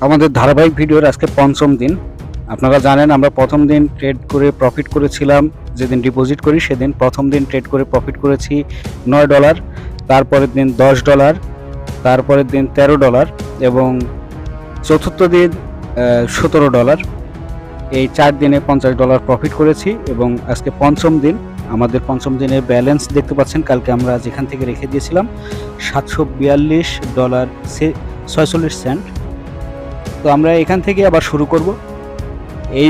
আমাদের ধারাবাহিক ভিডিওর আজকে পঞ্চম দিন। আপনারা জানেন আমরা প্রথম দিন ট্রেড করে প্রফিট করেছিলাম, যেদিন ডিপোজিট করি সেদিন প্রথম দিন ট্রেড করে প্রফিট করেছি $9, তারপরের দিন $10, তারপরের দিন $13 এবং চতুর্থ দিন $17। এই 4 দিনে $50 প্রফিট করেছি এবং আজকে পঞ্চম দিন। আমাদের পঞ্চম দিনের ব্যালেন্স দেখতে পাচ্ছেন, কালকে আমরা যেখান থেকে রেখে দিয়েছিলাম $742.46। তো আমরা এখান থেকে আবার শুরু করব। এই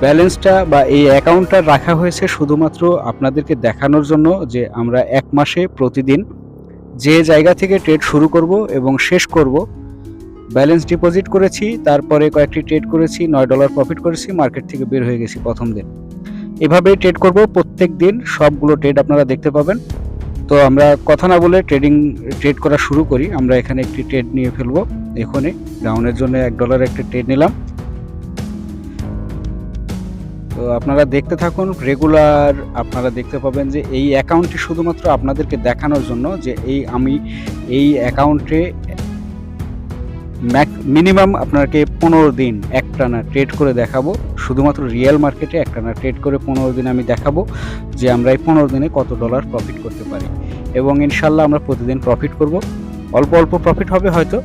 ব্যালেন্সটা বা এই অ্যাকাউন্টটা রাখা হয়েছে শুধুমাত্র আপনাদেরকে দেখানোর জন্য যে আমরা এক মাসে প্রতিদিন যে জায়গা থেকে ট্রেড শুরু করব এবং শেষ করব। ব্যালেন্স ডিপোজিট করেছি, তারপরে কয়েকটি ট্রেড করেছি, $9 প্রফিট করেছি, মার্কেট থেকে বের হয়ে গেছি প্রথম দিন। এভাবেই ট্রেড করব প্রত্যেক দিন, সবগুলো ট্রেড আপনারা দেখতে পাবেন। তো আমরা কথা না বলে ট্রেড করা শুরু করি। আমরা এখানে একটি ট্রেড নিয়ে ফেলবো। এখানে ডাউনের জন্য $1 একটা ট্রেড নিলাম। তো আপনারা দেখতে থাকুন, রেগুলার আপনারা দেখতে পাবেন যে এই অ্যাকাউন্টটি শুধুমাত্র আপনাদেরকে দেখানোর জন্য যে আমি এই অ্যাকাউন্টে মিনিমাম আপনাকে 15 দিন একটানা ট্রেড করে দেখাবো। শুধুমাত্র রিয়েল মার্কেটে একটানা ট্রেড করে 15 দিন আমি দেখাবো যে আমরা এই 15 দিনে কত ডলার প্রফিট করতে পারি। এবং ইনশাল্লাহ আমরা প্রতিদিন প্রফিট করব। অল্প অল্প প্রফিট হবে হয়তো,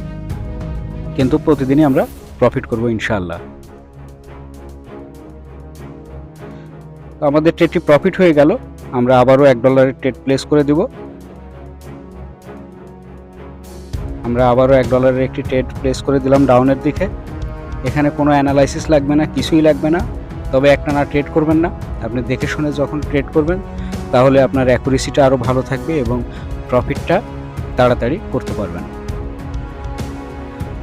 কিন্তু প্রতিদিনই আমরা প্রফিট করব ইনশাল্লাহ। তো আমাদের ট্রেডটি প্রফিট হয়ে গেল। আমরা আবারও $1 ট্রেড প্লেস করে দেব। আমরা আবারও $1 একটি ট্রেড প্লেস করে দিলাম ডাউনের দিকে। এখানে কোনো অ্যানালাইসিস লাগবে না, কিছুই লাগবে না। তবে একটানা ট্রেড করবেন না, আপনি দেখে শুনে যখন ট্রেড করবেন তাহলে আপনার অ্যাকুরেসিটা আরও ভালো থাকবে এবং প্রফিটটা তাড়াতাড়ি করতে পারবেন।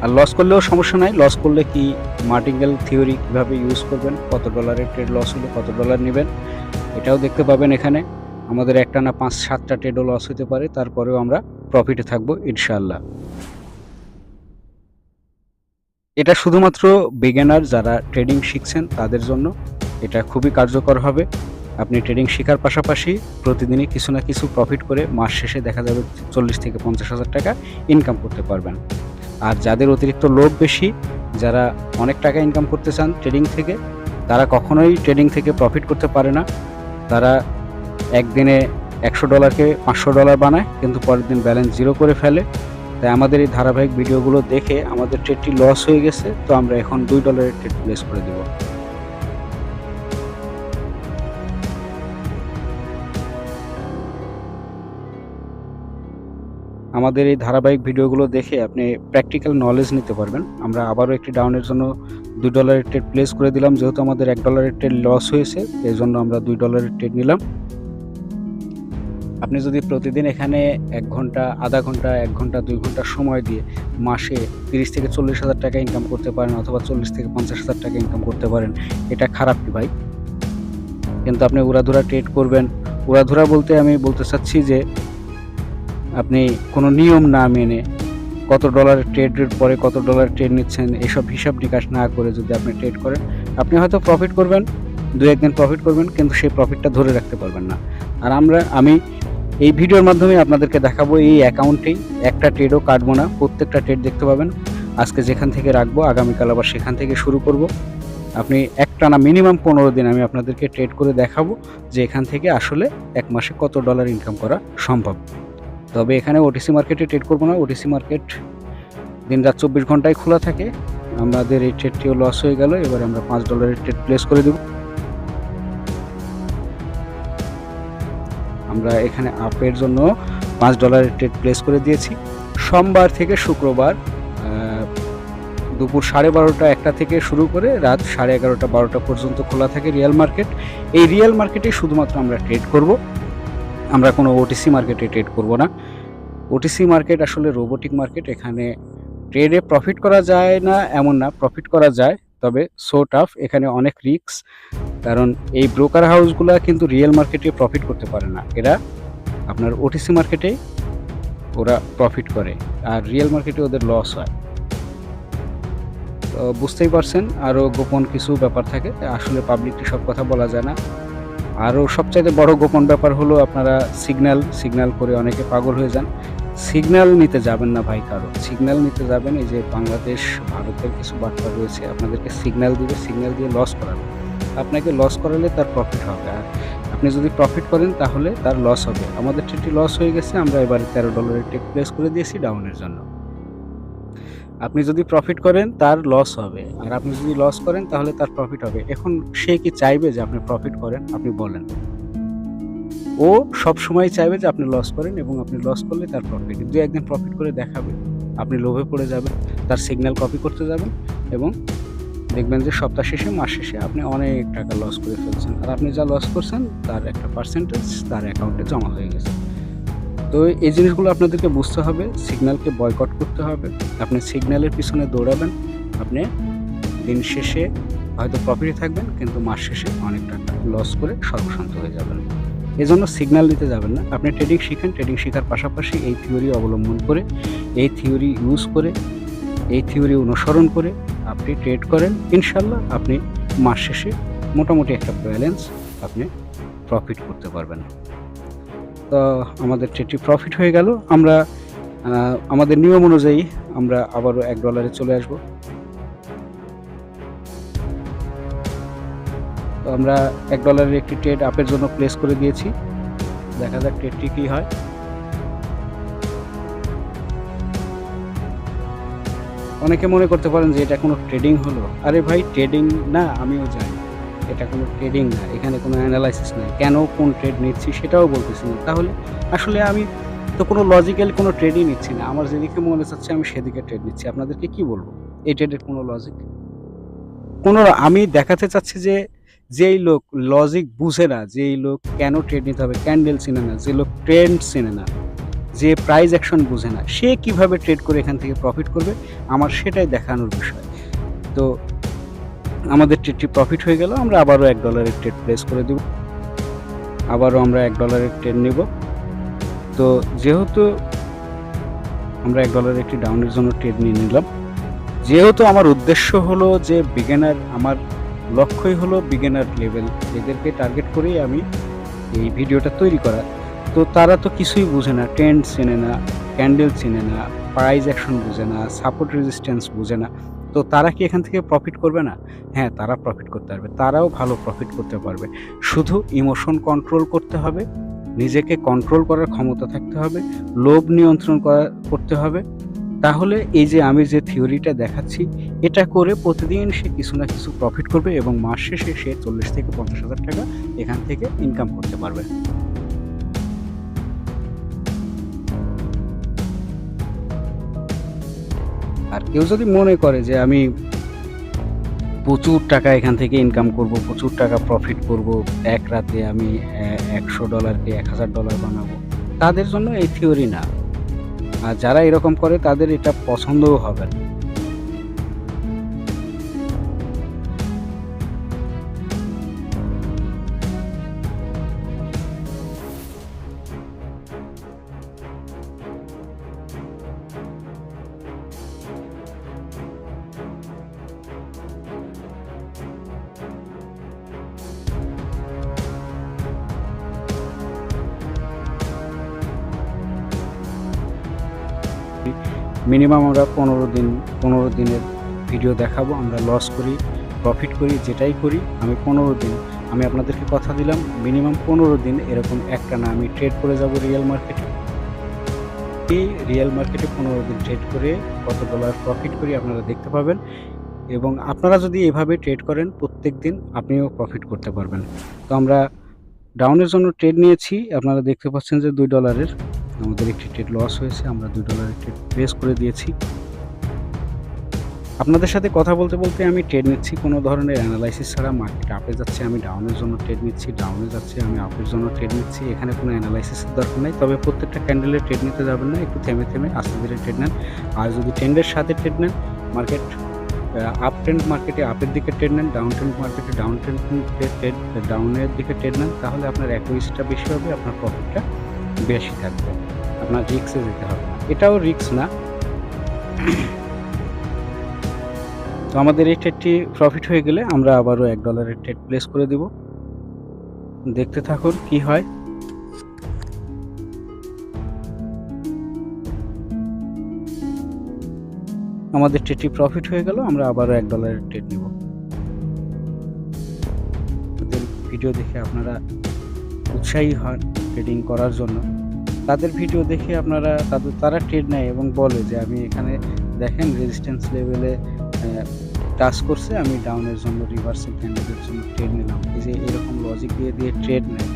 আর লস করলেও সমস্যা নাই। লস করলে কি মার্টিঙ্গেল থিওরি কীভাবে ইউজ করবেন, কত ডলারের ট্রেড লস হলে কত ডলার নেবেন এটাও দেখতে পাবেন এখানে। আমাদের একটানা 5-7টা ট্রেডও লস হতে পারে, তারপরেও আমরা প্রফিটে থাকবো ইনশাআল্লাহ। এটা শুধুমাত্র বিগিনার যারা ট্রেডিং শিখছেন তাদের জন্য এটা খুবই কার্যকর হবে। আপনি ট্রেডিং শেখার পাশাপাশি প্রতিদিনই কিছু না কিছু প্রফিট করে মাস শেষে দেখা যাবে 40 থেকে 50 হাজার টাকা ইনকাম করতে পারবেন। আর যাদের অতিরিক্ত লোভ বেশি, যারা অনেক টাকা ইনকাম করতে চান ট্রেডিং থেকে, তারা কখনোই ট্রেডিং থেকে প্রফিট করতে পারে না। তারা একদিনে $100কে $500 বানায়, কিন্তু পরের দিন ব্যালেন্স জিরো করে ফেলে। তাই আমাদের এই ধারাবাহিক ভিডিওগুলো দেখে আমাদের ট্রেডটি লস হয়ে গেছে, তো আমরা এখন $2 ট্রেড প্লেস করে দেব। আমাদের এই ধারাবাহিক ভিডিওগুলো দেখে আপনি প্র্যাকটিক্যাল নলেজ নিতে পারবেন। আমরা আবারও একটি ডাউনের জন্য $2 ট্রেড প্লেস করে দিলাম। যেহেতু আমাদের $1 ট্রেড লস হয়েছে, এই জন্য আমরা $2 ট্রেড নিলাম। আপনি যদি প্রতিদিন এখানে 1 ঘন্টা, আধা ঘন্টা, 1 ঘন্টা, 2 ঘন্টা সময় দিয়ে মাসে 30 থেকে 40 হাজার টাকা ইনকাম করতে পারেন, অথবা 40 থেকে 50 হাজার টাকা ইনকাম করতে পারেন, এটা খারাপ কি ভাই? কিন্তু আপনি উড়াধুরা ট্রেড করবেন। উড়াধুরা বলতে আমি বলতে চাচ্ছি যে আপনি কোনো নিয়ম না মেনে কত ডলারের ট্রেডের পরে কত ডলার ট্রেড নিচ্ছেন এসব হিসাব নিকাশ না করে যদি আপনি ট্রেড করেন, আপনি হয়তো প্রফিট করবেন, 2-1 দিন প্রফিট করবেন, কিন্তু সেই প্রফিটটা ধরে রাখতে পারবেন না। আর আমি এই ভিডিওর মাধ্যমে আপনাদেরকে দেখাবো এই অ্যাকাউন্টেই একটা ট্রেডও কাটবো না, প্রত্যেকটা ট্রেড দেখতে পাবেন। আজকে যেখান থেকে রাখবো আগামীকাল আবার সেখান থেকে শুরু করব। আপনি একটানা মিনিমাম 15 দিন আমি আপনাদেরকে ট্রেড করে দেখাবো যে এখান থেকে আসলে এক মাসে কত ডলার ইনকাম করা সম্ভব। তবে এখানে ওটিসি মার্কেটে ট্রেড করবো না। ওটিসি মার্কেট দিনরাত 24 ঘন্টায় খোলা থাকে। আমাদের এই ট্রেডটিও লস হয়ে গেল। এবার আমরা $5 ট্রেড প্লেস করে দেব। আমরা এখানে আপের জন্য $5 ট্রেড প্লেস করে দিয়েছি। সোমবার থেকে শুক্রবার দুপুর 12:30 1টা থেকে শুরু করে রাত 11:30 12টা পর্যন্ত খোলা থাকে রিয়েল মার্কেট। এই রিয়েল মার্কেটে শুধুমাত্র আমরা ট্রেড করব, আমরা কোনো ওটিসি মার্কেটে ট্রেড করব না। ওটিসি মার্কেট আসলে রোবোটিক মার্কেট। এখানে ট্রেডে প্রফিট করা যায় না এমন না, প্রফিট করা যায়, তবে সো টাফ। এখানে অনেক রিস্ক, কারণ এই ব্রোকার হাউসগুলো কিন্তু রিয়েল মার্কেটে প্রফিট করতে পারে না। এরা আপনার ওটিসি মার্কেটে ওরা প্রফিট করে, আর রিয়েল মার্কেটে ওদের লস হয়। তো বুঝতেই পারছেন, আরও গোপন কিছু ব্যাপার থাকে, আসলে পাবলিকলি সব কথা বলা যায় না। আরও সবচাইতে বড় গোপন ব্যাপার হলো আপনারা সিগন্যাল করে অনেকে পাগল হয়ে যান। সিগন্যাল নিতে যাবেন না ভাই কারো। সিগন্যাল নিতে যাবেন, এই যে বাংলাদেশ, ভারতের কিছু বাটপার রয়েছে, আপনাদেরকে সিগন্যাল দিবে, সিগন্যাল দিয়ে লস করাবে। আপনাকে লস করালে তার প্রফিট হবে। আর আপনি যদি প্রফিট করেন তাহলে তার লস হবে। আমাদের ট্রেডটি লস হয়ে গেছে। আমরা এবারে $13 এর ট্রেড প্লেস করে দিয়েছি ডাউনের জন্য। আপনি যদি প্রফিট করেন তার লস হবে। আর আপনি যদি লস করেন তাহলে তার প্রফিট হবে। এখন সে কি চাইবে যে আপনি প্রফিট করেন? আপনি বলেন। ও সবসময় চাইবে যে আপনি লস করেন এবং আপনি লস করলে তার প্রফিট। ২-১ দিন প্রফিট করে দেখাবে। আপনি লোভে পড়ে যাবেন। তার সিগন্যাল কপি করতে যাবেন এবং দেখবেন যে সপ্তাহ শেষে, মাস শেষে আপনি অনেক টাকা লস করে ফেলছেন। আর আপনি যা লস করছেন তার একটা পার্সেন্টেজ তার অ্যাকাউন্টে জমা হয়ে গেছে। তো এই জিনিসগুলো আপনাদেরকে বুঝতে হবে। সিগন্যালকে বয়কট করতে হবে। আপনি সিগন্যালের পিছনে দৌড়াবেন। আপনি দিন শেষে হয়তো প্রফিটে থাকবেন, কিন্তু মাস শেষে অনেক টাকা লস করে সর্বশান্ত হয়ে যাবেন। এজন্য সিগন্যাল দিতে যাবেন না। আপনি ট্রেডিং শিখেন। ট্রেডিং শেখার পাশাপাশি এই থিওরি অবলম্বন করে, এই থিওরি ইউজ করে, এই থিওরি অনুসরণ করে আপনি ট্রেড করেন। ইনশাআল্লাহ আপনি মাস শেষে মোটামুটি একটা ব্যালেন্স আপনি প্রফিট করতে পারবেন। তো আমাদের ট্রেডটি প্রফিট হয়ে গেল। আমরা আমাদের নিয়ম অনুযায়ী আমরা আবারও $1 এ চলে আসবো। তো আমরা $1 এর একটি ট্রেড আপের জন্য প্লেস করে দিয়েছি। দেখা যাক ট্রেডটি কি হয়। অনেকে মনে করতে পারেন যে এটা কোনো ট্রেডিং হলো। আরে ভাই, ট্রেডিং না, আমিও জানি। এটা কোনো ট্রেডিং না। এখানে কোনো অ্যানালাইসিস নাই। কেন কোন ট্রেড নিচ্ছি সেটাও বলতেছি না। তাহলে আসলে আমি তো কোনো লজিক্যাল কোনো ট্রেডই নিচ্ছি না। আমার যেদিকে মনে চাচ্ছে আমি সেদিকে ট্রেড নিচ্ছি। আপনাদেরকে কি বলবো? এই ট্রেডের কোনো লজিক, আমি দেখাতে চাচ্ছি যে যেই লোক লজিক বুঝে না, যেই লোক কেন ট্রেড নিতে হবে, ক্যান্ডেল চেনে না, যে লোক ট্রেন্ড চেনে না, যে প্রাইস অ্যাকশন বুঝে না, সে কিভাবে ট্রেড করে এখান থেকে প্রফিট করবে, আমার সেটাই দেখানোর বিষয়। তো আমাদের ট্রেডটি প্রফিট হয়ে গেল। আমরা আবারও $1 এর ট্রেড প্লেস করে দেব। আবারও আমরা $1 এর ট্রেড নেব। তো যেহেতু আমরা $1 একটি ডাউনের জন্য ট্রেড নিয়ে নিলাম, যেহেতু আমার উদ্দেশ্য হলো যে বিগিনার, আমার লক্ষ্যই হলো বিগিনার লেভেল, এদেরকে টার্গেট করেই আমি এই ভিডিওটা তৈরি করা। তো তারা তো কিছুই বুঝে না, ট্রেন্ড চেনে না, ক্যান্ডেল চেনে না, প্রাইস অ্যাকশন বুঝে না, সাপোর্ট রেজিস্ট্যান্স বুঝে না। তো তারা কি এখান থেকে প্রফিট করবে না? হ্যাঁ, তারা প্রফিট করতে পারবে। তারাও ভালো প্রফিট করতে পারবে। শুধু ইমোশন কন্ট্রোল করতে হবে, নিজেকে কন্ট্রোল করার ক্ষমতা থাকতে হবে, লোভ নিয়ন্ত্রণ করতে হবে। তাহলে এই যে আমি যে থিওরিটা দেখাচ্ছি, এটা করে প্রতিদিন সে কিছু না কিছু প্রফিট করবে এবং মাস শেষে সে 40 থেকে 50 হাজার টাকা এখান থেকে ইনকাম করতে পারবে। আর কেউ যদি মনে করে যে আমি প্রচুর টাকা এখান থেকে ইনকাম করব, প্রচুর টাকা প্রফিট করব, এক রাতে আমি $100কে $1000 বানাবো, তাদের জন্য এই থিওরি না। আর যারা এরকম করে তাদের এটা পছন্দও হবে না। মিনিমাম আমরা 15 দিনের ভিডিও দেখাবো। আমরা লস করি, প্রফিট করি, যেটাই করি আমি 15 দিন, আমি আপনাদেরকে কথা দিলাম মিনিমাম 15 দিন এরকম একটানা আমি ট্রেড করে যাব রিয়েল মার্কেটে। এই রিয়েল মার্কেটে 15 দিন ট্রেড করে কত ডলার প্রফিট করি আপনারা দেখতে পাবেন। এবং আপনারা যদি এভাবে ট্রেড করেন প্রত্যেকদিন, আপনিও প্রফিট করতে পারবেন। তো আমরা ডাউনের জন্য ট্রেড নিয়েছি। আপনারা দেখতে পাচ্ছেন যে $2 আমাদের একটি ট্রেড লস হয়েছে। আমরা $2 ট্রেড প্লেস করে দিয়েছি। আপনাদের সাথে কথা বলতে বলতে আমি ট্রেড নিচ্ছি কোনো ধরনের অ্যানালাইসিস ছাড়া। মার্কেট আপে যাচ্ছে, আমি ডাউনের জন্য ট্রেড নিচ্ছি, ডাউনে যাচ্ছে, আমি আপের জন্য ট্রেড নিচ্ছি। এখানে কোনো অ্যানালাইসিসের দরকার নেই। তবে প্রত্যেকটা ক্যান্ডেলে ট্রেড নিতে যাবেন না, একটু থেমে থেমে আস্তে ধীরে ট্রেড নেন। আর যদি ট্রেন্ডের সাথে ট্রেড নেন, মার্কেট আপ ট্রেন্ড মার্কেটে আপের দিকে ট্রেড নেন, ডাউন ট্রেন্ড মার্কেটে ডাউনের দিকে ট্রেড নেন, তাহলে আপনার অ্যাকুরেসিটা বেশি হবে, আপনার প্রফিটটা বেশি থাকবে, আপনার রিস্কে যেতে হবে না। এটাও রিস্ক না। তো আমাদের এই ট্রেডটি প্রফিট হয়ে গেলে আমরা আবারও $1 ট্রেড প্লেস করে দেব। দেখতে থাকুন কি হয়। আমাদের ট্রেডটি প্রফিট হয়ে গেল, আমরা আবারও $1 ট্রেড নিব। তাদের ভিডিও দেখে আপনারা উৎসাহী হন ট্রেডিং করার জন্য। তাদের ভিডিও দেখে তারা ট্রেড নেয় এবং বলে যে আমি এখানে দেখেন রেজিস্ট্যান্স লেভেলে টাচ করছে, আমি ডাউনের জন্য রিভার্সাল ক্যান্ডেলের জন্য ট্রেড নিলাম। এই যে এরকম লজিক দিয়ে ট্রেড নেয়।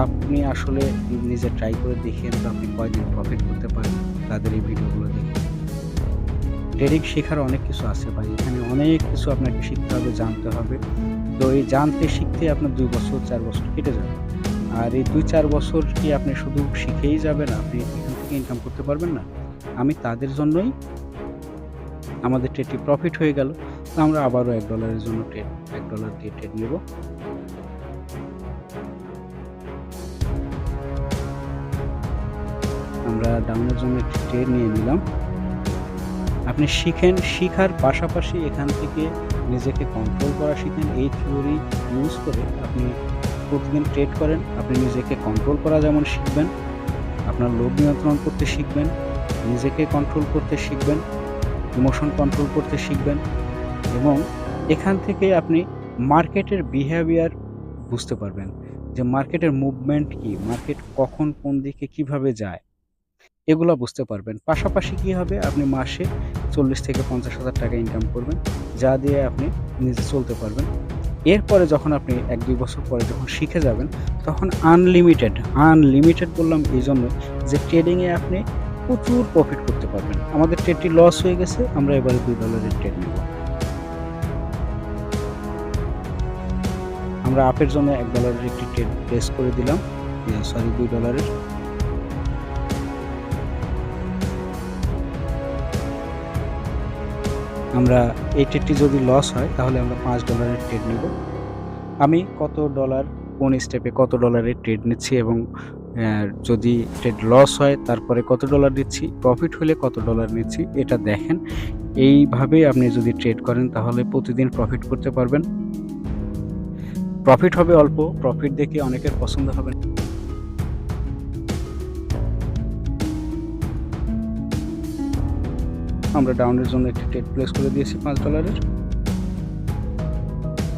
আপনি আসলে নিজে ট্রাই করে দেখিয়েন তো আপনি কয়দিন প্রফিট করতে পারেন তাদের এই ভিডিওগুলো দেখে। ট্রেডিং শেখার অনেক কিছু আছে ভাই, এখানে অনেক কিছু আপনাকে শিখতে হবে, জানতে হবে। তো এই জানতে শিখতে আপনার 2 বছর 4 বছর কেটে যাবে। আর এই 2-4 বছর কি আপনি শুধু শিখেই যাবেন, আপনি এখান থেকে ইনকাম করতে পারবেন না? আমি তাদের জন্যই আমাদের ট্রেডটি প্রফিট হয়ে গেল। তো আমরা আবারও $1 জন্য $1 দিয়ে ট্রেড নেব। আমরা ডাউনের জন্য একটি ট্রেড নিয়ে নিলাম। আপনি শিখেন, শিখার পাশাপাশি এখান থেকে নিজেকে কন্ট্রোল করা শিখেন। এই থিওরি ইউজ করে আপনি প্রতিদিন ট্রেড করেন, আপনি নিজেকে কন্ট্রোল করা যেমন শিখবেন, আপনার লোভ নিয়ন্ত্রণ করতে শিখবেন, নিজেকে কন্ট্রোল করতে শিখবেন, ইমোশন কন্ট্রোল করতে শিখবেন এবং এখান থেকে আপনি মার্কেটের বিহেভিয়ার বুঝতে পারবেন যে মার্কেটের মুভমেন্ট কি, মার্কেট কখন কোন দিকে কিভাবে যায় এগুলা বুঝতে পারবেন। পাশাপাশি কি হবে, আপনি মাসে 40 থেকে 50,000 টাকা ইনকাম করবেন, যা দিয়ে আপনি নিজে চলতে পারবেন। এরপরে যখন আপনি 1-2 বছর পরে যখন শিখে যাবেন, তখন আনলিমিটেড বললাম এই জন্য যে ট্রেডিংয়ে আপনি প্রচুর প্রফিট করতে পারবেন। আমাদের ট্রেডটি লস হয়ে গেছে, আমরা এবারে $2 ট্রেড নেব। আমরা আপের জন্য $1 একটি ট্রেড প্লেস করে দিলাম, $2। আমরা এই ট্রেডটি যদি লস হয় তাহলে আমরা $5 ট্রেড নিব। আমি কত ডলার কোন স্টেপে কত ডলারের ট্রেড নিচ্ছি এবং যদি ট্রেড লস হয় তারপরে কত ডলার দিচ্ছি, প্রফিট হলে কত ডলার নিচ্ছি এটা দেখেন। এইভাবে আপনি যদি ট্রেড করেন তাহলে প্রতিদিন প্রফিট করতে পারবেন। প্রফিট হবে অল্প, প্রফিট দেখে অনেকের পছন্দ হবে। আমরা ডাউনের জন্য একটি ট্রেড প্লেস করে দিয়েছি $5।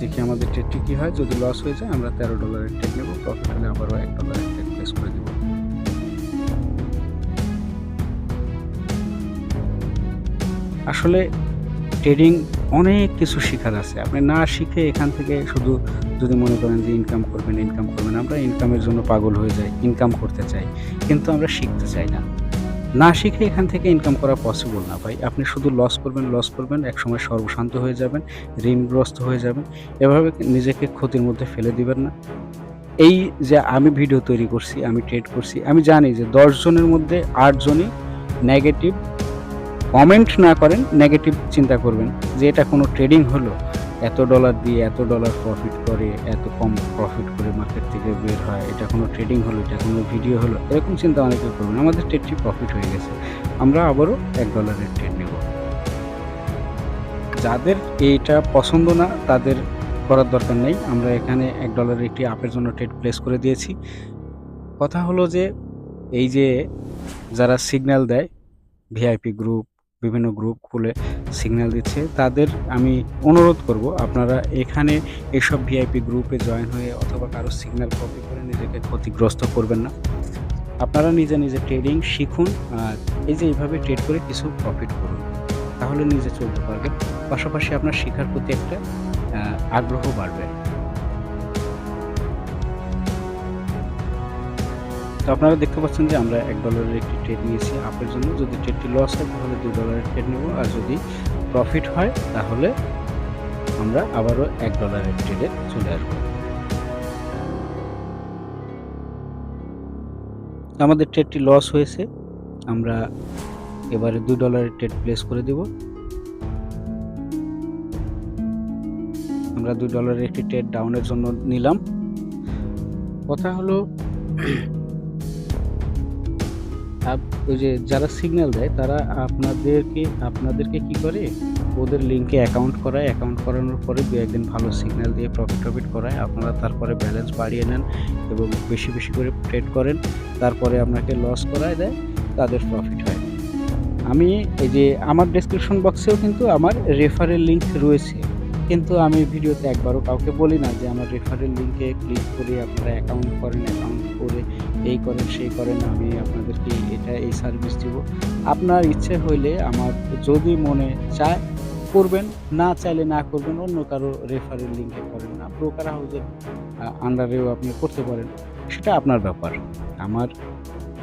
দেখি আমাদের ট্রেডটি কি হয়। যদি লস হয়ে যায় আমরা $13 ট্রেড নেব, প্রফিট হলে আবারও $1 ট্রেড প্লেস করে দেব। আসলে ট্রেডিং অনেক কিছু শেখার আছে, আপনি না শিখে এখান থেকে শুধু যদি মনে করেন যে ইনকাম করবেন, আমরা ইনকামের জন্য পাগল হয়ে যাই, ইনকাম করতে চাই কিন্তু আমরা শিখতে চাই না। না শিখে এখান থেকে ইনকাম করা পসিবল না ভাই। আপনি শুধু লস করবেন, একসময় সর্বশান্ত হয়ে যাবেন, ঋণগ্রস্ত হয়ে যাবেন। এভাবে নিজেকে ক্ষতির মধ্যে ফেলে দিবেন না। এই যে আমি ভিডিও তৈরি করছি, আমি ট্রেড করছি, আমি জানি যে 10 জনের মধ্যে 8 জনই নেগেটিভ কমেন্ট না করেন, নেগেটিভ চিন্তা করবেন যে এটা কোনো ট্রেডিং হলো, এত ডলার দিয়ে এত ডলার প্রফিট করে, এত কম প্রফিট করে মার্কেট থেকে বের হয়, এটা কোনো ট্রেডিং হলো, এটা কোনো ভিডিও হলো, এরকম চিন্তা অনেকে করবেন। আমাদের ট্রেডটি প্রফিট হয়ে গেছে, আমরা আবারও $1 ট্রেড নেব। যাদের এইটা পছন্দ না তাদের করার দরকার নেই। আমরা এখানে $1 একটি আপের জন্য ট্রেড প্লেস করে দিয়েছি। কথা হলো যে এই যে যারা সিগন্যাল দেয়, ভিআইপি গ্রুপ, বিভিন্ন গ্রুপ খুলে সিগন্যাল দিচ্ছে, তাদের আমি অনুরোধ করব আপনারা এখানে এসব ভিআইপি গ্রুপে জয়েন হয়ে অথবা কারো সিগন্যাল কপি করে নিজেকে ক্ষতিগ্রস্ত করবেন না। আপনারা নিজে ট্রেডিং শিখুন, আর এই যে এইভাবে ট্রেড করে কিছু প্রফিট করুন, তাহলে নিজে চলতে পারবেন। পাশাপাশি আপনার শেখার প্রতি একটা আগ্রহ বাড়বে। তো আপনারা দেখতে পাচ্ছেন যে আমরা $1 একটি ট্রেড নিয়েছি আপের জন্য। যদি ট্রেডটি লস হয় তাহলে $2 ট্রেড নেব, আর যদি প্রফিট হয় তাহলে আমরা আবারও $1 ট্রেডে চলে আসব। আমাদের ট্রেডটি লস হয়েছে, আমরা এবারে $2 ট্রেড প্লেস করে দেব। আমরা $2 একটি ট্রেড ডাউনের জন্য নিলাম। কথা হলো ওই যে যারা সিগন্যাল দেয় তারা আপনাদেরকে কি করে, ওদের লিঙ্কে অ্যাকাউন্ট করানোর পরে 2-1 দিন ভালো সিগন্যাল দিয়ে প্রফিট করায়। আপনারা তারপরে ব্যালেন্স বাড়িয়ে নেন এবং বেশি করে ট্রেড করেন, তারপরে আপনাকে লস করায় দেয়, তাদের প্রফিট হয়। আমি এই যে আমার ডেসক্রিপশন বক্সেও কিন্তু আমার রেফারেল লিঙ্ক রয়েছে। কিন্তু আমি ভিডিওতে একবারও কাউকে বলি না যে আমার রেফারেল লিঙ্কে ক্লিক করে আপনারা অ্যাকাউন্ট করেন, অ্যাকাউন্ট করে এই করেন, সেই করেন, আমি আপনাদেরকে এই সার্ভিস দিব। আপনার ইচ্ছে হইলে আমার যদি মনে চায় করবেন, না চাইলে না করবেন, অন্য কারো রেফারেল লিঙ্কে করেন না। ব্রোকার হাউসের আন্ডারেও আপনি করতে পারেন। সেটা আপনার ব্যাপার। আমার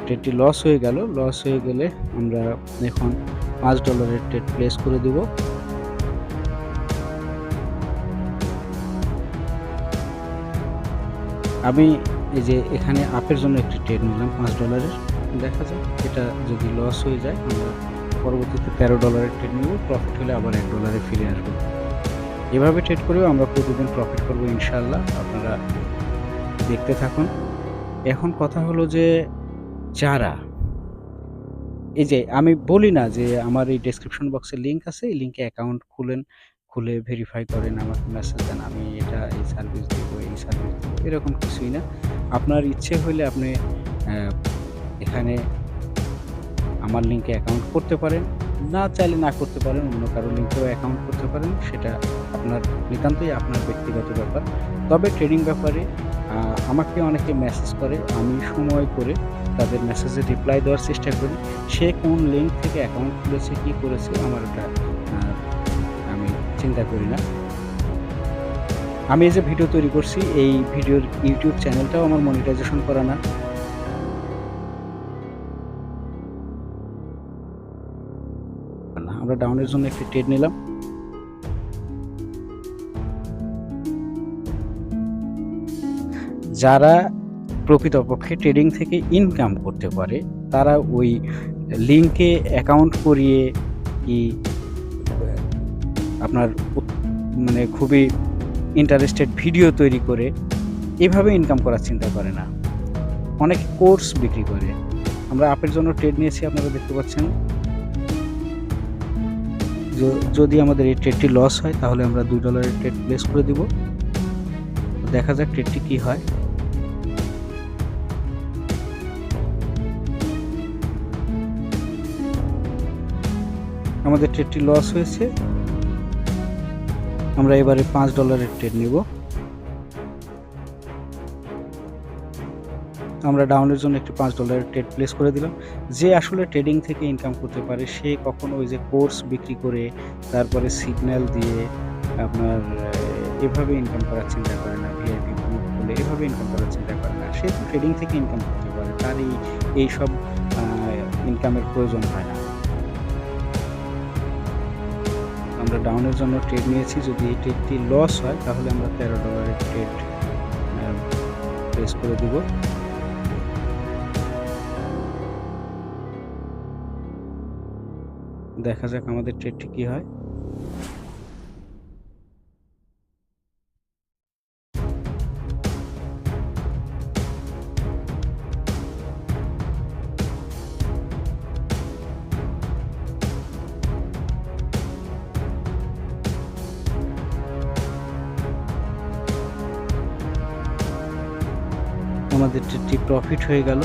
ট্রেডটি লস হয়ে গেল। লস হয়ে গেলে আমরা এখন $5 এর ট্রেড প্লেস করে দিব। আমি এই যে এখানে আপের জন্য একটি ট্রেড নিলাম $5 এর। দেখা যাক এটা যদি লস হয়ে যায় আমরা পরবর্তীতে $13 এর ট্রেড নিব। প্রফিট হলে আবার $1 এ ফিরে আসব। এভাবে ট্রেড করেও আমরা প্রতিদিন প্রফিট করব ইনশাআল্লাহ। আপনারা দেখতে থাকুন। এখন কথা হলো যে যারা এই যে আমি বলি না যে আমার এই ডেসক্রিপশন বক্সে লিঙ্ক আছে, এই লিঙ্কে অ্যাকাউন্ট খুলেন, খুলে ভেরিফাই করেন, আমাকে মেসেজ দেন, আমি এই সার্ভিস দিব, এই সার্ভিস দিব, এরকম কিছুই না। আপনার ইচ্ছে হইলে আপনি এখানে আমার লিঙ্কে অ্যাকাউন্ট করতে পারেন, না চাইলে না করতে পারেন, অন্য কারো লিঙ্কেও অ্যাকাউন্ট করতে পারেন, সেটা আপনার নিতান্তই আপনার ব্যক্তিগত ব্যাপার। তবে ট্রেডিং ব্যাপারে আমাকে অনেকে মেসেজ করে, আমি সময় করে তাদের মেসেজে রিপ্লাই দেওয়ার চেষ্টা করি। সে কোন লিঙ্ক থেকে অ্যাকাউন্ট খুলেছে, কি করেছে, আমার ওটা আমি চিন্তা করি না। আমি এই যে ভিডিও তৈরি করছি, এই ভিডিওর ইউটিউব চ্যানেলটাও আমার মনিটাইজেশন করা না। আমরা ডাউনের জন্য একটি ট্রেড নিলাম। যারা প্রকৃতপক্ষে ট্রেডিং থেকে ইনকাম করতে পারে তারা ওই লিঙ্কে অ্যাকাউন্ট করিয়ে কি আপনার মানে খুবই ইন্টারেস্টেড ভিডিও তৈরি করে এভাবে ইনকাম করার চিন্তা করে না। অনেক কোর্স বিক্রি করে। আমরা আপের জন্য ট্রেড নিয়েছি, আপনারা দেখতে পাচ্ছেন। যদি আমাদের এই ট্রেডটি লস হয় তাহলে আমরা $2 এর ট্রেড প্লেস করে দিব। দেখা যাক ট্রেডটি কি হয়। আমাদের ট্রেডটি লস হয়েছে। আমরা এবারে $5 এর ট্রেড নিব। আমরা ডাউনের জন্য একটি $5 এর ট্রেড প্লেস করে দিলাম। যে আসলে ট্রেডিং থেকে ইনকাম করতে পারে সে কখনো ওই যে কোর্স বিক্রি করে তারপরে সিগন্যাল দিয়ে আপনার এভাবে ইনকাম করার চিন্তা করে না। ভিআইপি গ্রুপ খুলে এভাবে ইনকাম করার চিন্তা করে না। সে তো ট্রেডিং থেকে ইনকাম করতে পারে, তার এইসব ইনকামের প্রয়োজন হয় না। আমরা ডাউনের জন্য ট্রেড নিয়েছি। যদি এই ট্রেডটি লস হয় তাহলে আমরা $13 এর ট্রেড প্লেস করে দিব। দেখা যাক আমাদের ট্রেডটি কি হয়। আমাদের ট্রেডটি প্রফিট হয়ে গেল।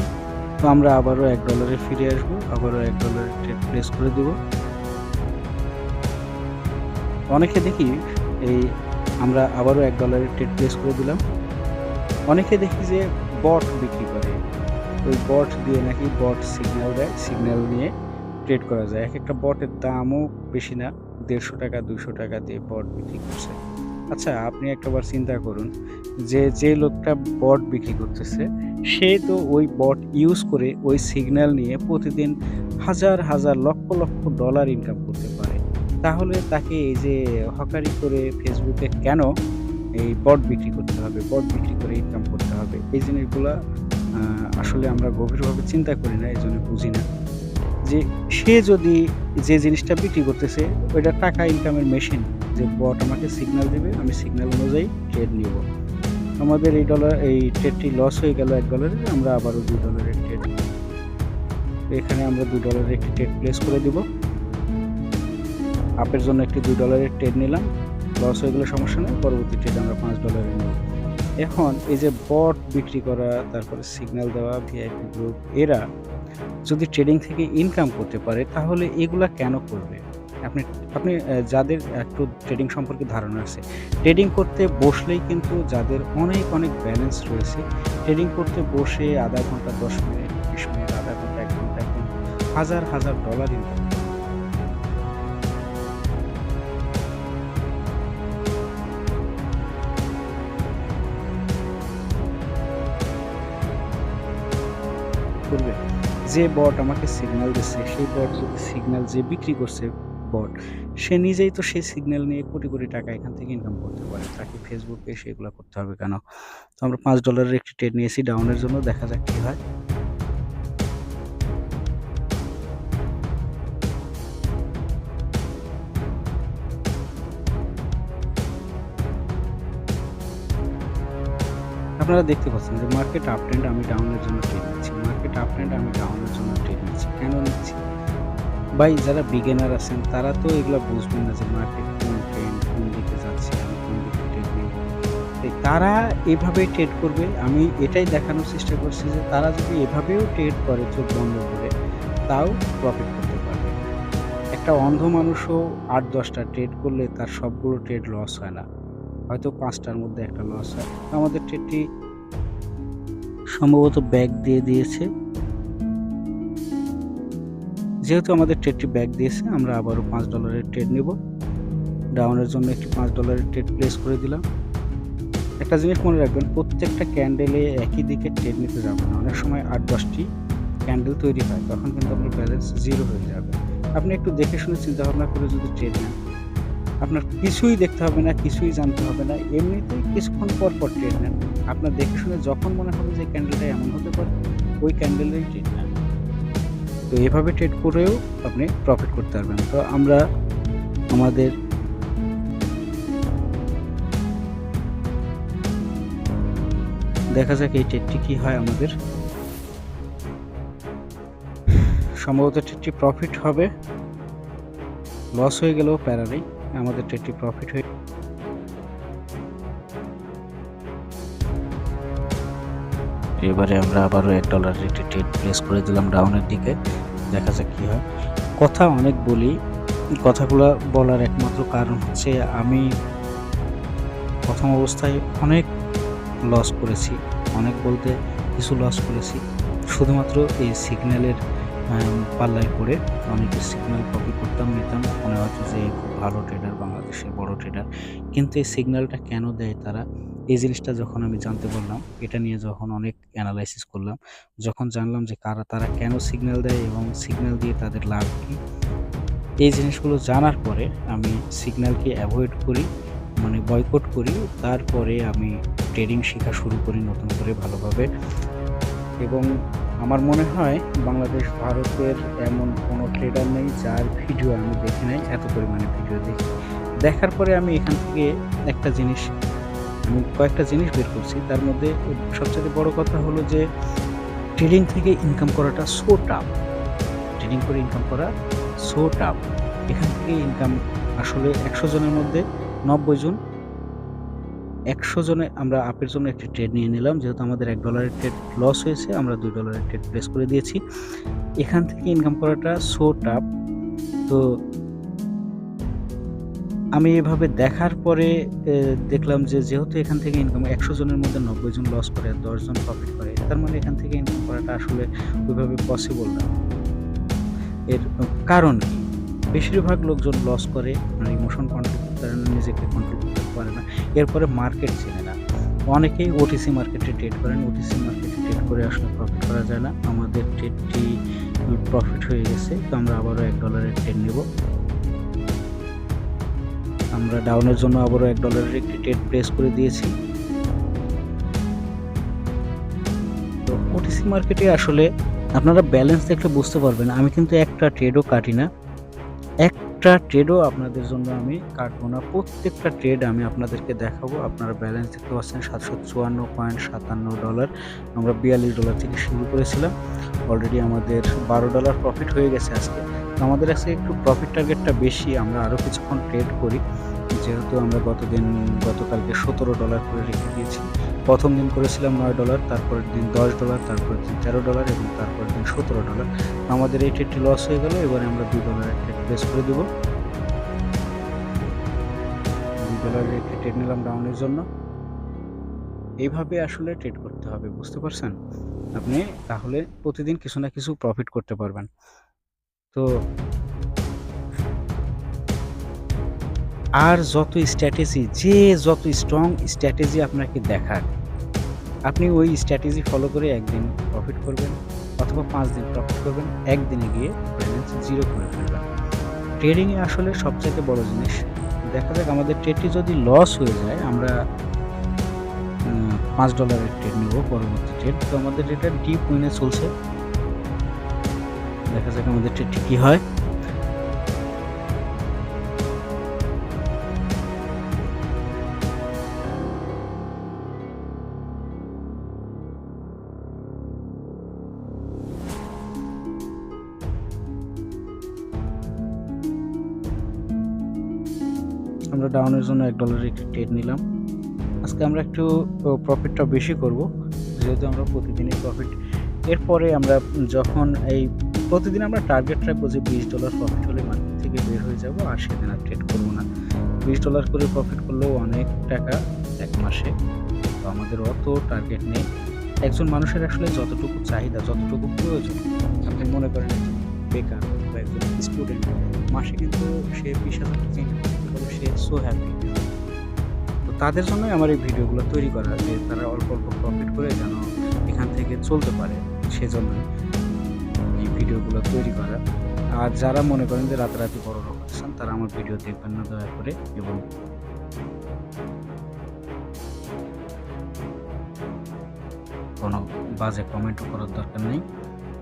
তো আমরা আবারও $1 এ ফিরে আসবো, আবারও $1 এর ট্রেড প্লেস করে দেব। অনেকে দেখি আমরা আবারও $1 এর ট্রেড প্লেস করে দিলাম। অনেকে দেখি যে বট বিক্রি করে, ওই বট দিয়ে নাকি বট সিগন্যাল দেয়, সিগন্যাল নিয়ে ট্রেড করা যায়। এক একটা বটের দামও বেশি না, $150 $200 দিয়ে বট বিক্রি করছে। আচ্ছা, আপনি একটাবার চিন্তা করুন যে লোকটা বট বিক্রি করতেছে সে তো ওই বট ইউজ করে ওই সিগন্যাল নিয়ে প্রতিদিন হাজার হাজার লক্ষ লক্ষ ডলার ইনকাম করতে পারে। তাহলে তাকে এই যে হকারি করে ফেসবুকে কেন এই বট বিক্রি করতে হবে, বট বিক্রি করে ইনকাম করতে হবে? এই জিনিসগুলা আসলে আমরা গভীরভাবে চিন্তা করি না, এই জন্য বুঝি না যে সে যদি যে জিনিসটা বিক্রি করতেছে ওইটা টাকা ইনকামের মেশিন, যে বট আমাকে সিগন্যাল দেবে, আমি সিগন্যাল অনুযায়ী ট্রেড নিব। আমাদের এই ট্রেডটি লস হয়ে গেল $1 এর। আমরা আবারও $2 এর ট্রেড, এখানে আমরা $2 এর একটি ট্রেড প্লেস করে দিব। আপের জন্য একটি $2 এর ট্রেড নিলাম, লস হয়ে গেলে সমস্যা নেই, পরবর্তী ট্রেড আমরা $5 এর নেব। এখন এই যে বট বিক্রি করা, তারপরে সিগন্যাল দেওয়া, ভিআইপি গ্রুপ, এরা যদি ট্রেডিং থেকে ইনকাম করতে পারে তাহলে এগুলা কেন করবে? আপনি আপনি যাদের একটু ট্রেডিং সম্পর্কে ধারণা আছে, ট্রেডিং করতে বসলেই কিন্তু যাদের অনেক ব্যালেন্স রয়েছে, ট্রেডিং করতে বসে ০.৫ ঘন্টা, ১০ মিনিট, ২০ মিনিট, ০.৫ ঘন্টা, ১ ঘন্টা কিন্তু হাজার ডলার ইনকাম করবে। যে বট আমাকে সিগন্যাল দিচ্ছে, সেই বট যদি সিগন্যাল যে বিক্রি করছে বট, সে নিজেই তো সেই সিগন্যাল নিয়ে কোটি টাকা এখান থেকে ইনকাম করতে পারে। তাকে Facebook এ এসে এগুলা করতে হবে কেন? তো আমরা $৫ এর একটি ট্রেড নিয়েছি ডাউনের জন্য। দেখা যাক কি হয়। আপনারা দেখতে পাচ্ছেন যে মার্কেট আপ ট্রেন্ড, আমি ডাউনের জন্য ট্রেড নিচ্ছি। মার্কেট আপ ট্রেন্ড, আমি ডাউনের জন্য ট্রেড নিচ্ছি। কেন নিচ্ছি? ভাই যারা বিগিনার আছেন তারা তো এগুলা বুঝবেন না যে মার্কেট কোন ট্রেন্ড, কোন দিকে যাচ্ছে, আমি কোন দিকে ট্রেড নিব। তারা এভাবেই ট্রেড করবে। আমি এটাই দেখানোর চেষ্টা করছি যে তারা যদি এভাবেও ট্রেড করে চোখ বন্ধ করে, তাও প্রফিট করতে পারবে। একটা অন্ধ মানুষও ৮-১০ টা ট্রেড করলে তার সবগুলো ট্রেড লস হয় না। হয়তো ৫ টার মধ্যে একটা লস হয়। আমাদের ট্রেডটি সম্ভবত ব্যাক দিয়ে দিয়েছে। যেহেতু আমাদের ট্রেডটি ব্যাক দিয়েছে, আমরা আবারও $৫ এর ট্রেড নেব। ডাউনের জন্য একটি $৫ এর ট্রেড প্লেস করে দিলাম। একটা জিনিস মনে রাখবেন, প্রত্যেকটা ক্যান্ডেলে একই দিকে ট্রেড নিতে যাবেন না। অনেক সময় ৮-১০ টি ক্যান্ডেল তৈরি হয়, তখন কিন্তু আপনার ব্যালেন্স 0 হয়ে যাবে। আপনি একটু দেখে শুনে চিন্তাভাবনা করে যদি ট্রেড নেন, আপনার কিছুই দেখতে হবে না, কিছুই জানতে হবে না। এমনিতেই কিছুক্ষণ পর ট্রেড নেন। আপনার দেখে শুনে যখন মনে হবে যে ক্যান্ডেলটা এমন হতে পারে, ওই ক্যান্ডেলেই ট্রেড নেন। তো এভাবে ট্রেড করেও আপনি প্রফিট করতে পারবেন। তো আমরা আমাদের দেখা যাক এই ট্রেডটি কি হয় আমাদের। সম্ভবত ট্রেডটি প্রফিট হবে। লস হয়ে গেলেও প্যারা নেই। আমাদের ট্রেডটি প্রফিট হয়ে এবারে আমরা আবারও $১ এর একটি ট্রেড প্লেস করে দিলাম ডাউনের দিকে। দেখা যাক কি হয়। কথা অনেক বলি। কথাগুলা বলার একমাত্র কারণ হচ্ছে আমি প্রথম অবস্থায় অনেক লস করেছি। অনেক বলতে কিছু লস করেছি। শুধুমাত্র এই সিগন্যালের পাল্লায় পড়ে অনেকের সিগন্যাল কপি করতাম, নিতাম। মনে হতো যে খুব ভালো ট্রেডার, বাংলাদেশের বড় ট্রেডার। কিন্তু এই সিগন্যালটা কেন দেয় তারা? এই জিনিসটা যখন আমি জানতে পারলাম, এটা নিয়ে যখন অনেক এনালাইসিস করলাম, যখন জানলাম যে তারা কেন সিগন্যাল দেয় এবং সিগন্যাল দিয়ে তাদের লাভ কী, এই জিনিসগুলো জানার পরে আমি সিগন্যালকে অ্যাভয়েড করি, মানে বয়কট করি। তারপরে আমি ট্রেডিং শেখা শুরু করি নতুন করে ভালোভাবে। এবং আমার মনে হয় বাংলাদেশ, ভারতের এমন কোনো ট্রেডার নেই যার ভিডিও আমি দেখি নাই, এত পরিমাণে ভিডিও দেখি। দেখার পরে আমি এখান থেকে আমি কয়েকটা জিনিস বের করছি। তার মধ্যে সবচেয়ে বড় কথা হলো যে ট্রেডিং থেকে ইনকাম করাটা সো টাফ। ট্রেডিং করে ইনকাম করা সো টাফ। এখান থেকে ইনকাম আসলে ১০০ জনের মধ্যে ৯০ জন, ১০০ জনে আমরা আপের জন্য একটি ট্রেড নিয়ে নিলাম। যেহেতু আমাদের $১ এর ট্রেড লস হয়েছে, আমরা $২ এর ট্রেড প্লেস করে দিয়েছি। এখান থেকে ইনকাম করাটা সো টাফ। তো আমি এভাবে দেখার পরে দেখলাম যে যেহেতু এখান থেকে ইনকাম ১০০ জনের মধ্যে ৯০ জন লস করে আর ১০ জন প্রফিট করে। তার মানে এখান থেকে ইনকাম করাটা আসলে ওইভাবে পসিবল না। এর কারণ কি? বেশিরভাগ লোকজন লস করে, মানে ইমোশন কন্ট্রোল করতে পারে না, নিজেকে কন্ট্রোল করতে পারে না। এরপরে মার্কেট চেনে না। অনেকেই ওটিসি মার্কেটে ট্রেড করেন। ওটিসি মার্কেটে ট্রেড করে আসলে প্রফিট করা যায় না। আমাদের ট্রেডটি প্রফিট হয়ে গেছে। তো আমরা আবারও $১ এর ট্রেড নেব। আমরা ডাউনের জন্য আবারও $১ এর একটি ট্রেড প্লেস করে দিয়েছি। তো ওটিসি মার্কেটে আসলে আপনারা ব্যালেন্স দেখলে বুঝতে পারবেন। আমি কিন্তু একটা ট্রেডও কাটি না। একটা ট্রেডও আপনাদের জন্য আমি কাটবো না। প্রত্যেকটা ট্রেড আমি আপনাদেরকে দেখাবো। আপনারা ব্যালেন্স দেখতে পাচ্ছেন $৭৫৪.৫৭। আমরা $৪২ থেকে শুরু করেছিলাম। অলরেডি আমাদের $১২ প্রফিট হয়ে গেছে আজকে। তো আমাদের আজকে একটু প্রফিট টার্গেটটা বেশি। আমরা আরও কিছুক্ষণ ট্রেড করি। যেহেতু আমরা গতকালকে $১৭ করে রেখে দিয়েছি। প্রথম দিন করেছিলাম $9, তারপরের দিন $10, তারপরের দিন $13 এবং তারপরের দিন $17। আমাদের এই ট্রেডটি লস হয়ে গেল। এবারে আমরা $2 ট্রেড প্লেস করে দেব। $2 একটি ট্রেড নিলাম ডাউনের জন্য। এইভাবে আসলে ট্রেড করতে হবে, বুঝতে পারছেন? আপনি তাহলে প্রতিদিন কিছু না কিছু প্রফিট করতে পারবেন। তো আর যত স্ট্র্যাটেজি, যত স্ট্রং স্ট্র্যাটেজি আপনাকে দেখাক, আপনি ওই স্ট্র্যাটেজি ফলো করে একদিন প্রফিট করবেন অথবা 5 দিন প্রফিট করবেন, একদিনে গিয়ে ব্যালেন্স জিরো করে ফেলবেন। ট্রেডিংয়ে আসলে সবচাইতে বড় জিনিস, দেখা যাক আমাদের ট্রেডটি যদি লস হয়ে যায়, আমরা $5 এর ট্রেড নেব পরবর্তী ট্রেড। তো আমাদের এটা ডিপ উইনে চলছে। দেখা যাক আমাদের ট্রেডটি কি হয়। আমরা ডাউনের জন্য $1 একটি ট্রেড নিলাম। আজকে আমরা একটু প্রফিটটা বেশি করব, যেহেতু আমরা প্রতিদিনই প্রফিট। এরপরে আমরা যখন এই প্রতিদিন আমরা টার্গেট রাখবো যে $20 প্রফিট হলে মার্কেট থেকে বের হয়ে যাব, আর সেদিন আর ট্রেড করবো না। $20 করে প্রফিট করলেও অনেক টাকা এক মাসে। তো আমাদের অত টার্গেট নেই। একজন মানুষের আসলে যতটুকু চাহিদা, যতটুকু প্রয়োজন, আপনি মনে করেন একজন বেকার বা একজন স্টুডেন্ট মাসে কিন্তু সে 20,000 টাকা ইনকাম করতে পারলে সে সো হ্যাপি। তো তাদের জন্যই আমার এই ভিডিওগুলো তৈরি করা, যে তারা অল্প অল্প প্রফিট করে যেন এখান থেকে চলতে পারে, সেজন্য এই ভিডিওগুলো তৈরি করা। আর যারা মনে করেন যে রাতারাতি বড় লোক হচ্ছেন, তারা আমার ভিডিও দেখবেন না দয়া করে, এবং কোনো বাজে কমেন্টও করার দরকার নেই।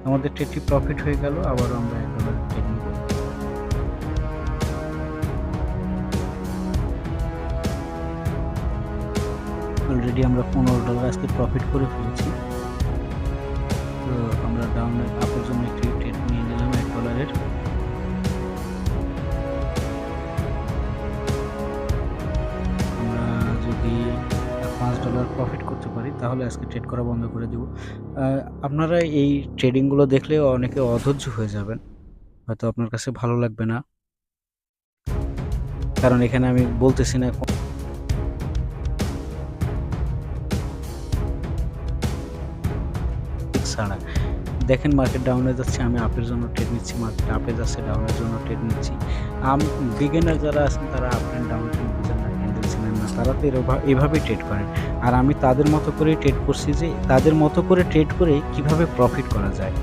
আমাদের ট্রেডটি প্রফিট হয়ে গেল, আবারও আমরা $1 ট্রেড নিব। অলরেডি আমরা $15 আজকে প্রফিট করে ফেলেছি। তো আমরা ডাউনের আপের জন্য একটি ট্রেড নিয়ে নিলাম $1 এর। আমরা যদি $5 প্রফিট করতে পারি তাহলে আজকে ট্রেড করা বন্ধ করে দেব। আপনারা এই ট্রেডিংগুলো দেখলে অনেকে অধৈর্য হয়ে যাবেন, হয়তো আপনার কাছে ভালো লাগবে না, কারণ এখানে আমি বলতেছি না ছাড়া। দেখেন মার্কেট ডাউনে যাচ্ছে, আমি আপের জন্য ট্রেড নিচ্ছি, মার্কেট আপে যাচ্ছে, ডাউনের জন্য ট্রেড নিচ্ছি। বিগিনার যারা আছেন তারা আপ অ্যান্ড ডাউন ট্রেড বুঝেন না, ক্যান্ডেল চেনেন না, তারা তো এভাবেই ট্রেড করেন। আর আমি তাদের মতো করেই ট্রেড করছি, যে তাদের মতো করে ট্রেড করে কিভাবে প্রফিট করা যায়।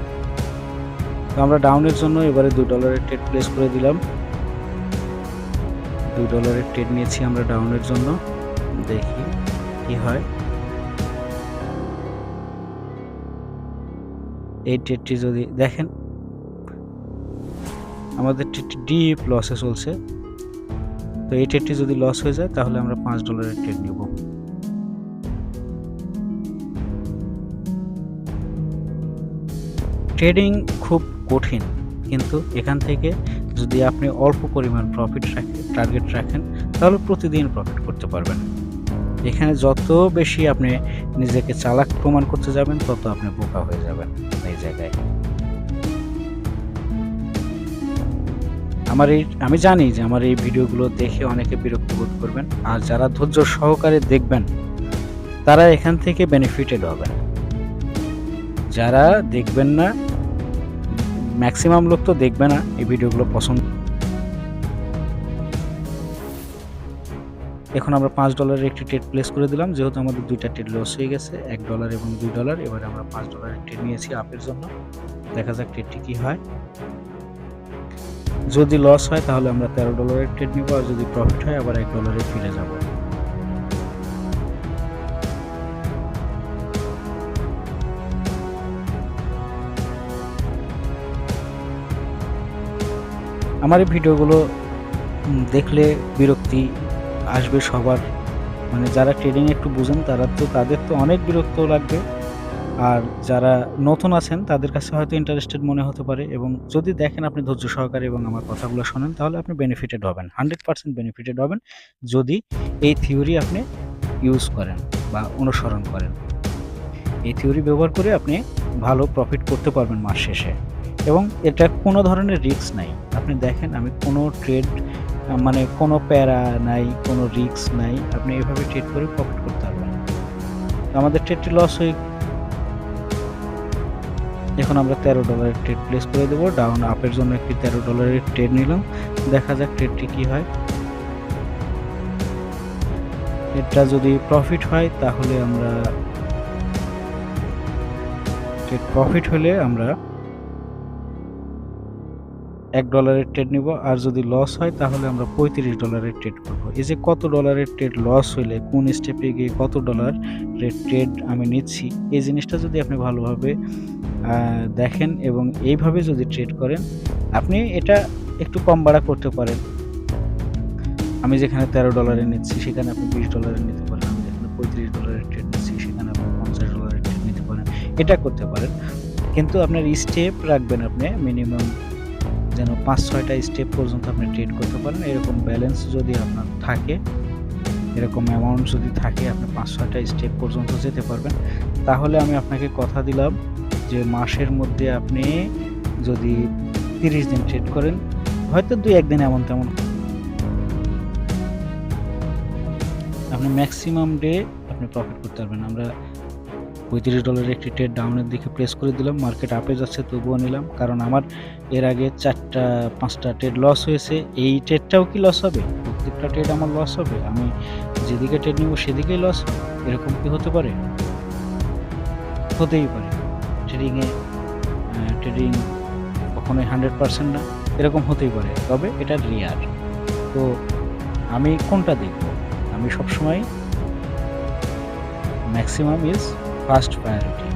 তো আমরা ডাউনের জন্য এবারে $2 এর ট্রেড প্লেস করে দিলাম। $2 এর ট্রেড নিয়েছি আমরা ডাউনের জন্য, দেখি কি হয়। এই ট্রেডটি যদি দেখেন, আমাদের ট্রেডটি ডিপ লসে চলছে। তো এই ট্রেডটি যদি লস হয়ে যায় তাহলে আমরা $5 এর ট্রেড নেব। ট্রেডিং খুব কঠিন, কিন্তু এখান থেকে যদি আপনি অল্প পরিমাণ প্রফিট টার্গেট রাখেন, তাহলে প্রতিদিন প্রফিট করতে পারবেন। এখানে যত বেশি আপনি নিজেকে চালাক প্রমাণ করতে যাবেন, তত আপনি বোকা হয়ে যাবেন এই জায়গায়। আমি জানি যে আমার এই ভিডিওগুলো দেখে অনেকে বিরক্ত বোধ করবেন, আর যারা ধৈর্য সহকারে দেখবেন তারা এখান থেকে বেনিফিটেড হবেন। যারা দেখবেন না, ম্যাক্সিমাম লোক তো দেখবে না এই ভিডিওগুলো পছন্দ। এখন আমরা $5 এর একটি ট্রেড প্লেস করে দিলাম, যেহেতু আমাদের দুইটা ট্রেড লস হয়ে গেছে, $1 এবং $2। এবারে আমরা $5 এর ট্রেড নিয়েছি আপের জন্য। দেখা যাক ট্রেডটি কি হয়। যদি লস হয় তাহলে আমরা $13 এর ট্রেড নিব, আর যদি প্রফিট হয় আবার $1 এ ফিরে যাব। আমার এই ভিডিওগুলো দেখলে বিরক্তি আসবে সবার, মানে যারা ট্রেডিং একটু বুঝেন তাদের তো অনেক বিরক্ত লাগবে, আর যারা নতুন আছেন তাদের কাছে হয়তো ইন্টারেস্টেড মনে হতে পারে। এবং যদি দেখেন আপনি ধৈর্য সহকারে এবং আমার কথাগুলো শোনেন, তাহলে আপনি বেনিফিটেড হবেন, 100% বেনিফিটেড হবেন, যদি এই থিওরি আপনি ইউজ করেন। বা অনুসরণ করেন। এই থিওরি ব্যবহার করে আপনি ভালো প্রফিট করতে পারবেন মাস শেষে এবং এটা কোনো ধরনের রিস্ক নাই। আপনি দেখেন আমি কোনো ট্রেড মানে কোনো প্যারা নাই, কোনো রিস্ক নাই। আপনি এভাবে ট্রেড করে প্রফিট করতে পারবেন। আমাদের ট্রেডটি লস হয়ে এখন আমরা $13 ট্রেড প্লেস করে দেব। ডাউন আপের জন্য একটি $13 ট্রেড নিলাম। দেখা যাক ট্রেডটি কি হয়। ট্রেডটা যদি প্রফিট হয় তাহলে আমরা ট্রেড প্রফিট হলে আমরা $1 ট্রেড নিব, আর যদি লস হয় তাহলে আমরা $35 ট্রেড করব। এই যে কত ডলারের ট্রেড লস হইলে কোন স্টেপে গিয়ে কত ডলারের ট্রেড আমি নিচ্ছি, এই জিনিসটা যদি আপনি ভালোভাবে দেখেন এবং এইভাবে যদি ট্রেড করেন, আপনি এটা একটু কম বাড়া করতে পারেন। আমি যেখানে $13 নিচ্ছি সেখানে আপনি $20 নিতে পারেন। আমি যেখানে $35 ট্রেড নিচ্ছি সেখানে আপনি $50 ট্রেড নিতে পারেন। এটা করতে পারেন, কিন্তু আপনার স্টেপ রাখবেন আপনি মিনিমাম যেন 5-6টা স্টেপ পর্যন্ত আপনি ট্রেড করতে পারেন। এরকম ব্যালেন্স যদি আপনার থাকে, এরকম অ্যামাউন্ট যদি থাকে, আপনি 5-6টা স্টেপ পর্যন্ত যেতে পারবেন। তাহলে আমি আপনাকে কথা দিলাম যে মাসের মধ্যে আপনি যদি 30 দিন ট্রেড করেন, হয়তো 2-1 দিন এমন তেমন, আপনি ম্যাক্সিমাম ডে আপনি প্রফিট করতে পারবেন। আমরা $35 একটি ট্রেড ডাউনের দিকে প্লেস করে দিলাম। মার্কেট আপে যাচ্ছে তবুও নিলাম, কারণ আমার এর আগে 4-5টা ট্রেড লস হয়েছে। এই ট্রেডটাও কি লস হবে? প্রত্যেকটা ট্রেড আমার লস হবে? আমি যেদিকে ট্রেড নিব সেদিকেই লস হবে? এরকম কি হতে পারে? হতেই পারে। ট্রেডিং কখনোই 100% না, এরকম হতেই পারে, তবে এটা রেয়ার। তো আমি কোনটা দেখব? আমি সবসময় ম্যাক্সিমাম ইজ ফার্স্ট প্রায়োরিটি।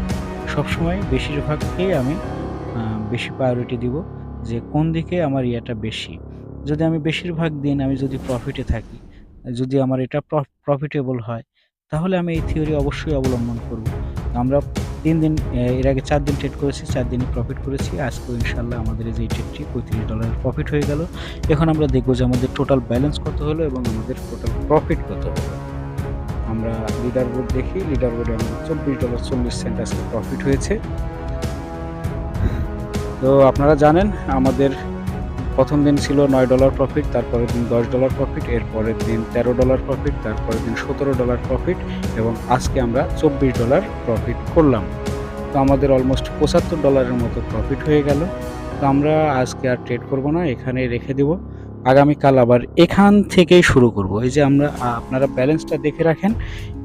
সবসময় বেশিরভাগকেই আমি বেশি প্রায়োরিটি দিব যে কোন দিকে আমার ইয়েটা বেশি। যদি আমি বেশিরভাগ দিন আমি যদি প্রফিটে থাকি, যদি আমার এটা প্রফিটেবল হয়, তাহলে আমি এই থিওরি অবশ্যই অবলম্বন করব। আমরা 3 দিন এর আগে 4 দিন ট্রেড করেছি, 4 দিনই প্রফিট করেছি। আজকেও ইনশাআল্লাহ আমাদের এই যে এই ট্রেডটি $35 প্রফিট হয়ে গেল। এখন আমরা দেখব যে আমাদের টোটাল ব্যালেন্স কত হলো এবং আমাদের টোটাল প্রফিট কত হলো। আমরা লিডার বোর্ড দেখি। লিডার বোর্ডে আমাদের $24.40 আজকে প্রফিট হয়েছে। তো আপনারা জানেন আমাদের প্রথম দিন ছিল $9 প্রফিট, তারপরের দিন $10 প্রফিট, এরপরের দিন $13 প্রফিট, তারপরের দিন $17 প্রফিট এবং আজকে আমরা $24 প্রফিট করলাম। তো আমাদের অলমোস্ট $75 মতো প্রফিট হয়ে গেল। তো আমরা আজকে আর ট্রেড করব না, এখানেই রেখে দেব। আগামীকাল আবার এখান থেকেই শুরু করব। এই যে আপনারা ব্যালেন্সটা দেখে রাখেন,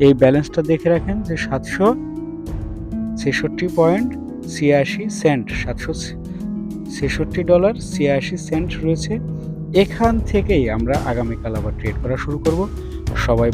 এই ব্যালেন্সটা দেখে রাখেন যে $766.86 $766.86 রয়েছে। এখান থেকেই আমরা আগামীকাল আবার ট্রেড করা শুরু করব। সবাই